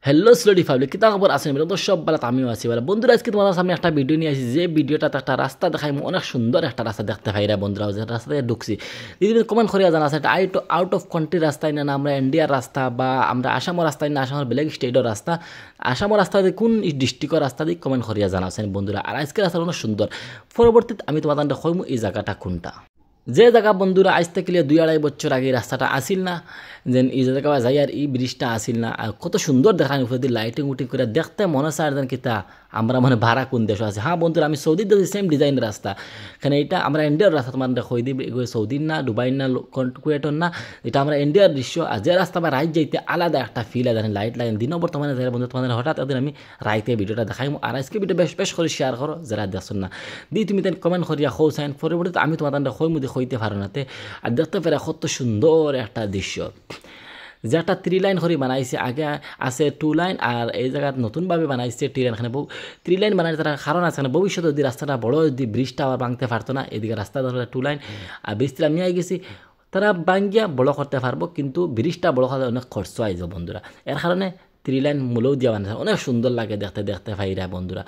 Hello স্লোডি ফাবলিক কিতা খবর আছেন বলে তো সব বেলা আমিও আছি বলে বন্ধুরা আজকে তোমাদের সামনে একটা ভিডিও নিয়ে আসি যে ভিডিওটাতে একটা রাস্তা দেখাই অনেক সুন্দর একটা রাস্তা দেখতে পাই রে বন্ধুরা যে রাস্তাতে ঢুকছি দিদি কমেন্ট করিয়া জানা আছে এটা আউট অফ কান্ট্রি রাস্তায় না আমরা ইন্ডিয়ার রাস্তা বা আমরা আসামের রাস্তায় না আসামের বেলেগ স্টেটের রাস্তা আসামের রাস্তা কোন ডিস্ট্রিক্টের রাস্তা দিয়ে কমেন্ট করিয়া জানা আছেন বন্ধুরা আর আজকে রাস্তা অনেক সুন্দর পরবর্তীতে আমি তোমাদের কইমু এই জায়গাটা কোনটা যে জায়গা বন্ধুরা আজ থেকে 2-2.5 বছর আগে রাস্তাটা আসিল না যেন এই জায়গা যাই আর এই ব্রিজটা আসিল না আর কত সুন্দর দেখান উপরে দিয়ে লাইটিং উটিং করে দেখতে মনে হয় আর যেন কিতা আমরা মানে ভাড়া কোন দেশ আছে হ্যাঁ বন্ধুরা আমি সৌদির দেশে সেম ডিজাইন রাস্তা এখানে এটা আমরা ইন্ডিয়ার রাস্তা তোমার কই দিই সৌদির না দুবাই না কুয়েটর না এটা আমরা ইন্ডিয়ার দৃশ্য আর যে রাস্তা বা রাইট যাইতে আলাদা একটা ফিল আছে লাইট লাইন দিনও বর্তমানে যারা বন্ধু তোমাদের হঠাৎ একদিন আমি রাইতে ভিডিওটা দেখাই আর আজকে ভিডিও বেশ করে শেয়ার করো যারা দেখছেন না দি তুমি তাই কমেন্ট করিয়া খৌ চাইন পরবর্তীতে আমি তোমাদের হইতে পারো নাতে আর দেখতে পারে কত সুন্দর একটা দৃশ্য যেটা 3 লাইন করে বানাইছে আগে আছে 2 লাইন আর এই জায়গায় নতুনভাবে বানাইছে 3 লাইন এখানে 3 লাইন বানাইছে তার কারণ আছে না ভবিষ্যতে যদি রাস্তাটা বড় যদি ব্রিজটা আবার ভাঙতে পারতো না এদিকে রাস্তা ধরে 2 লাইন আর ব্রিজটা আমি গেছি তারা ভাঙ্গিয়া বড় করতে পারবো কিন্তু ব্রিজটা বড় করতে অনেক খরচ আইজ বন্ধুরা এর কারণে 3 লাইন মূলেও দেওয়া বানাইছে অনেক সুন্দর লাগে দেখতে ভাইরা বন্ধুরা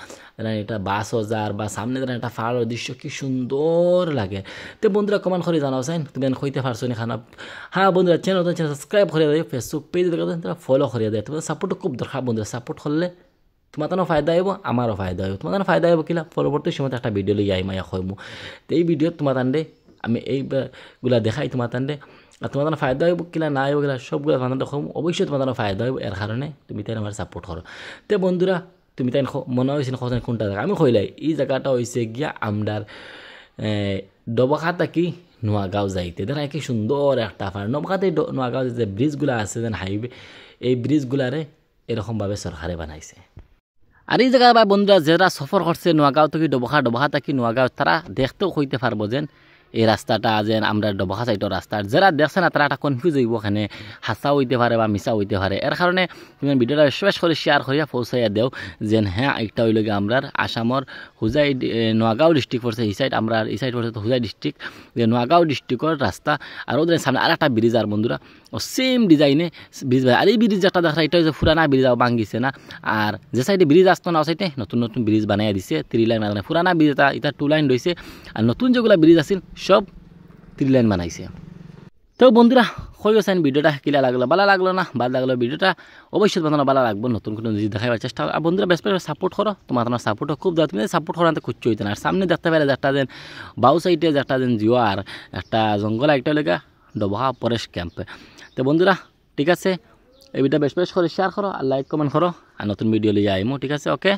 এটা বাস যার বা সামনে একটা পাহাড়ের দৃশ্য কি সুন্দর লাগে তো বন্ধুরা কমেন্ট করে জানাও চাইন তুমি হইতে পারছো না খানা হ্যাঁ বন্ধুরা চ্যানেল সাবস্ক্রাইব করে দেয় ফেসবুক পেজ দেখো ফলো করে দেয় তোমাদের সাপোর্ট খুব দরকার বন্ধুরা সাপোর্ট করলে তোমার ফায়দা হইব আমারও ফায়দা হইব তোমাদের ফায়দা হইব কিনা পরবর্তী সময় একটা ভিডিও লিয়ে আই মাইয়া হইমু তো এই ভিডিও তোমার আমি এইগুলা দেখাই তোমার আর তোমাদের ফায়দা হইব কিনা না হইব কিনা সবগুলো তোমাদের দেখো অবশ্যই তোমাদের ফায়দা হইব এর কারণে তুমি তাই আমার সাপোর্ট করো তো বন্ধুরা তুমি তাই মনে হয়েছে না কোনটা জায়গা আমি কইলাই এই জায়গাটা হয়েছে গিয়া আমরার ডবখা থাকি নোয়াগাঁও যাইতে দেখা কি সুন্দর একটা পাহাড় নবখাতে নোয়াগাঁও যে ব্রিজগুলো আছে যেন হাইওয়ে এই ব্রিজগুলারে এরকমভাবে সরকারে বানাইছে আর এই জায়গায় বা বন্ধুরা যারা সফর করছে নোয়াগাঁও থেকে ডবখা থাকি নোয়াগাঁও তারা দেখতেও হইতে পারবো যেন এই রাস্তাটা যেন আমরা ডবখা সাইডের রাস্তা যারা দেখছে না তারা একটা কনফিউজ হইব এখানে হাসা হইতে পারে বা মিশা হইতে পারে এর কারণে তুমি ভিডিওটা শেষ করে শেয়ার করিয়া পৌঁছাইয়া দেও যেন হ্যাঁ একটা হইল গিয়ে আমরা আসামর হুজাই নোয়াগাঁও ডিস্ট্রিক্ট পড়ছে এই সাইড আমরা এই সাইড পড়ছে তো হুজাই ডিস্ট্রিক্ট যে নোয়াগাঁও ডিস্ট্রিক্টের রাস্তা আর ওদের সামনে আর একটা ব্রিজ আর বন্ধুরা ও সেম ডিজাইনে ব্রিজ আর এই ব্রিজ যেটা দেখা এটা হচ্ছে পুরানা ব্রিজ ভাঙ্গিছে না আর যে সাইডে ব্রিজ আসতো না ও সাইডে নতুন ব্রিজ বানাই দিছে 3 লাইন মানে পুরানা ব্রিজ এটা 2 লাইন রয়েছে আর নতুন যেগুলো ব্রিজ আছিল সব 3 লাইন বানাইছে তো বন্ধুরা হয়ে গেছেন ভিডিওটা কিলা লাগলো ভালো লাগলো না ভালো লাগলো ভিডিওটা অবশ্যই তোমার ভালো লাগবে নতুন কোনো জিনিস দেখাবার চেষ্টা করো আর বন্ধুরা বেশ সাপোর্ট করো তোমার সাপোর্টও খুব দাও তুমি সাপোর্ট করাতে খুঁজছো হইতে না আর সামনে দেখতে পারে একটা যেন বাউ সাইডে একটা যেন জোয়ার একটা জঙ্গল একটা লেগা ডবহা পরেশ ক্যাম্পে তো বন্ধুরা ঠিক আছে এই ভিডিওটা বেশ করে শেয়ার করো আর লাইক কমেন্ট করো আর নতুন ভিডিও লিয়ে আইমো ঠিক আছে ওকে।